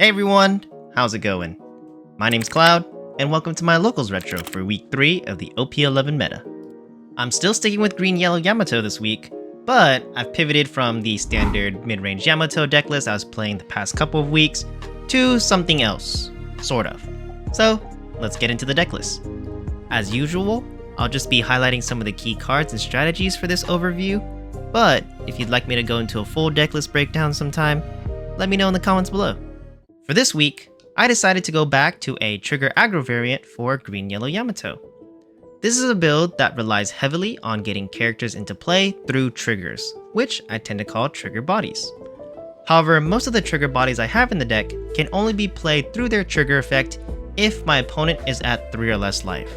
Hey everyone, how's it going? My name's Cloud, and welcome to my Locals Retro for week 3 of the OP11 Meta. I'm still sticking with green-yellow Yamato this week, but I've pivoted from the standard mid-range Yamato decklist I was playing the past couple of weeks to something else, sort of. So, let's get into the decklist. As usual, I'll just be highlighting some of the key cards and strategies for this overview, but if you'd like me to go into a full decklist breakdown sometime, let me know in the comments below. For this week, I decided to go back to a trigger aggro variant for green-yellow Yamato. This is a build that relies heavily on getting characters into play through triggers, which I tend to call trigger bodies. However, most of the trigger bodies I have in the deck can only be played through their trigger effect if my opponent is at 3 or less life.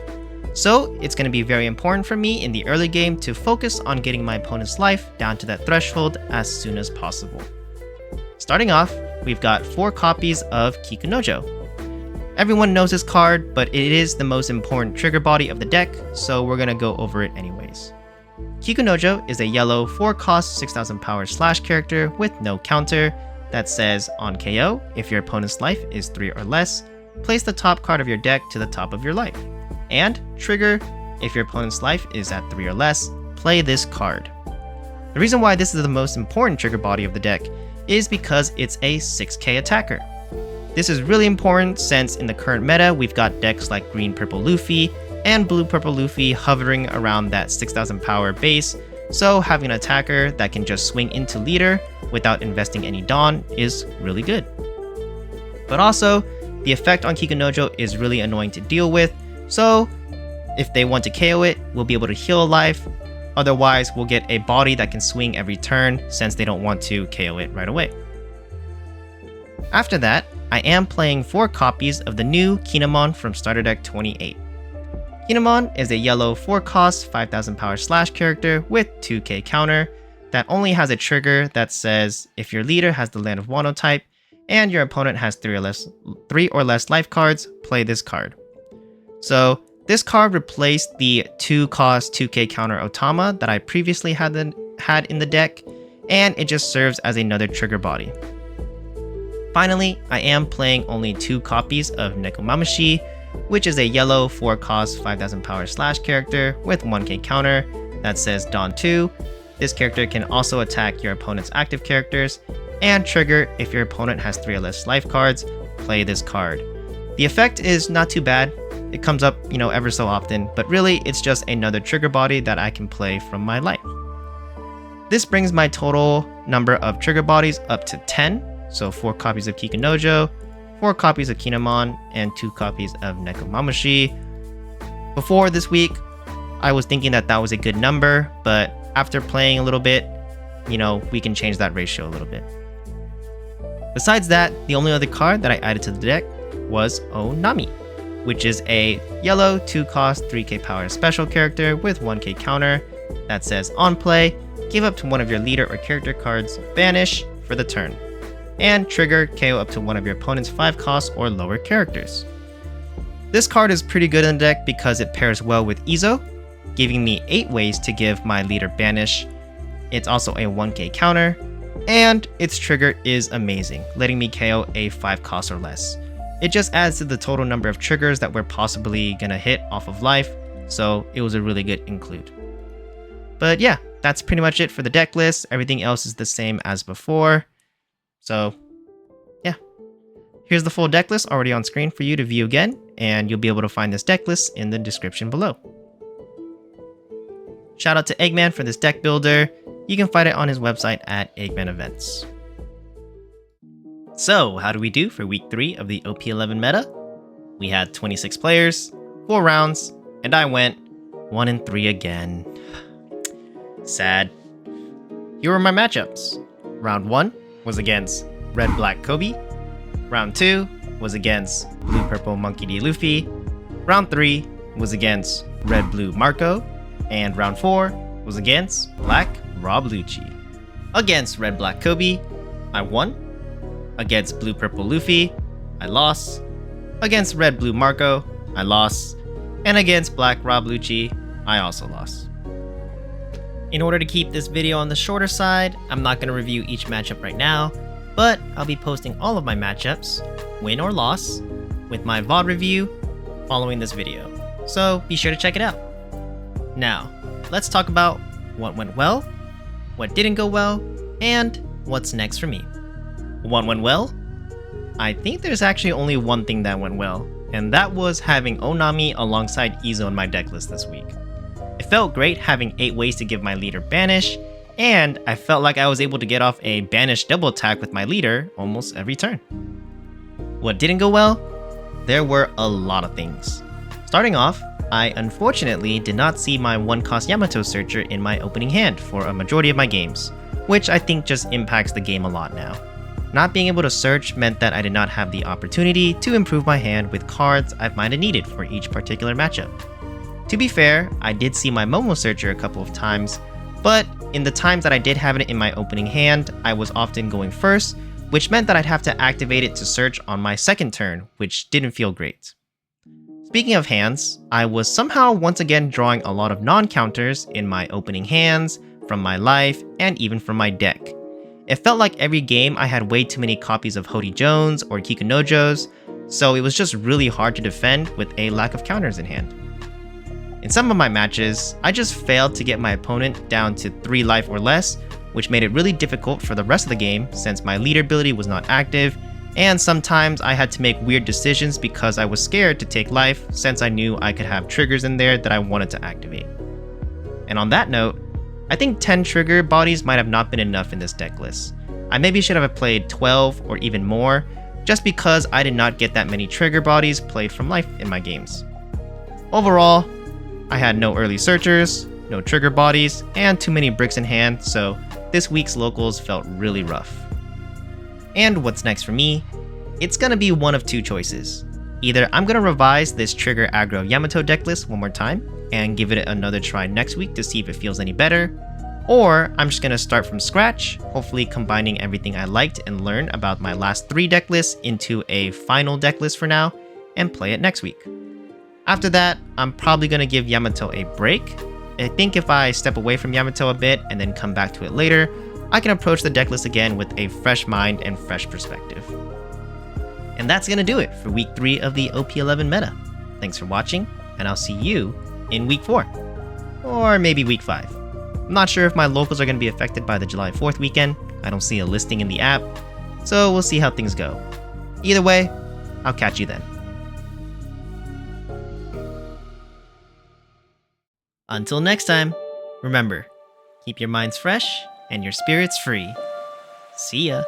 So it's going to be very important for me in the early game to focus on getting my opponent's life down to that threshold as soon as possible. Starting off, we've got 4 copies of Kikunojo. Everyone knows this card, but it is the most important trigger body of the deck, so we're going to go over it anyways. Kikunojo is a yellow 4-cost 6000 power slash character with no counter that says, on KO, if your opponent's life is 3 or less, place the top card of your deck to the top of your life. And trigger, if your opponent's life is at 3 or less, play this card. The reason why this is the most important trigger body of the deck is because it's a 6k attacker. This is really important since in the current meta we've got decks like green-purple Lofi and blue-purple Lofi hovering around that 6000 power base, so having an attacker that can just swing into leader without investing any Dawn is really good. But also, the effect on Kikunojo is really annoying to deal with, so if they want to KO it, we'll be able to heal a life. Otherwise, we'll get a body that can swing every turn since they don't want to KO it right away. After that, I am playing 4 copies of the new Kinemon from Starter Deck 28. Kinemon is a yellow 4-cost 5000 power slash character with 2k counter that only has a trigger that says if your leader has the Land of Wano type and your opponent has 3 or less life cards, play this card. So this card replaced the 2-cost 2k counter Otama that I previously had in the deck, and it just serves as another trigger body. Finally, I am playing only 2 copies of Nekomamashi, which is a yellow 4-cost 5000 power slash character with 1k counter that says Dawn 2. This character can also attack your opponent's active characters, and trigger if your opponent has 3 or less life cards, play this card. The effect is not too bad. It comes up, ever so often, but really it's just another trigger body that I can play from my life. This brings my total number of trigger bodies up to 10, so 4 copies of Kikunojo, 4 copies of Kinemon, and 2 copies of Nekomamashi. Before this week, I was thinking that was a good number, but after playing a little bit, we can change that ratio a little bit. Besides that, the only other card that I added to the deck was Onami, which is a yellow 2-cost 3k power special character with 1k counter that says on play, give up to one of your leader or character cards, banish for the turn, and trigger KO up to one of your opponent's 5-cost or lower characters. This card is pretty good in the deck because it pairs well with Izo, giving me 8 ways to give my leader banish. It's also a 1k counter, and its trigger is amazing, letting me KO a 5-cost or less. It just adds to the total number of triggers that we're possibly gonna hit off of life, so it was a really good include. But yeah, that's pretty much it for the deck list. Everything else is the same as before. So yeah, here's the full deck list already on screen for you to view again, and you'll be able to find this deck list in the description below. Shout out to Eggman for this deck builder. You can find it on his website at Eggman Events. So, how do we do for week 3 of the OP11 meta? We had 26 players, 4 rounds, and I went 1-3 again. Sad. Here were my matchups. Round 1 was against Red-Black Kobe. Round 2 was against Blue-Purple Monkey D. Luffy. Round 3 was against Red-Blue Marco. And round 4 was against Black Rob Lucci. Against Red-Black Kobe, I won. Against Blue-Purple Luffy, I lost. Against Red-Blue Marco, I lost. And against Black Rob Lucci, I also lost. In order to keep this video on the shorter side, I'm not going to review each matchup right now. but I'll be posting all of my matchups, win or loss, with my VOD review following this video, so be sure to check it out. Now, let's talk about what went well, what didn't go well, and what's next for me. What went well? I think there's actually only one thing that went well, and that was having Onami alongside Izo in my decklist this week. It felt great having 8 ways to give my leader banish, and I felt like I was able to get off a banish double attack with my leader almost every turn. What didn't go well? There were a lot of things. Starting off, I unfortunately did not see my 1-cost Yamato Searcher in my opening hand for a majority of my games, which I think just impacts the game a lot now. Not being able to search meant that I did not have the opportunity to improve my hand with cards I might have needed for each particular matchup. To be fair, I did see my Momo Searcher a couple of times, but in the times that I did have it in my opening hand, I was often going first, which meant that I'd have to activate it to search on my second turn, which didn't feel great. Speaking of hands, I was somehow once again drawing a lot of non-counters in my opening hands, from my life, and even from my deck. It felt like every game I had way too many copies of Hody Jones or Kikunojos, so it was just really hard to defend with a lack of counters in hand. In some of my matches, I just failed to get my opponent down to 3 life or less, which made it really difficult for the rest of the game since my leader ability was not active, and sometimes I had to make weird decisions because I was scared to take life since I knew I could have triggers in there that I wanted to activate. And on that note, I think 10 trigger bodies might have not been enough in this deck list. I maybe should have played 12 or even more, just because I did not get that many trigger bodies played from life in my games. Overall, I had no early searchers, no trigger bodies, and too many bricks in hand, so this week's locals felt really rough. And what's next for me? It's gonna be one of 2 choices. Either I'm gonna revise this trigger aggro Yamato deck list one more time and give it another try next week to see if it feels any better, or I'm just gonna start from scratch, hopefully combining everything I liked and learned about my last 3 deck lists into a final deck list for now, and play it next week. After that, I'm probably gonna give Yamato a break. I think if I step away from Yamato a bit and then come back to it later, I can approach the deck list again with a fresh mind and fresh perspective. And that's gonna do it for week 3 of the OP11 meta. Thanks for watching, and I'll see you in week 4. Or maybe week 5. I'm not sure if my locals are gonna be affected by the July 4th weekend. I don't see a listing in the app, so we'll see how things go. Either way, I'll catch you then. Until next time, remember, keep your minds fresh and your spirits free. See ya!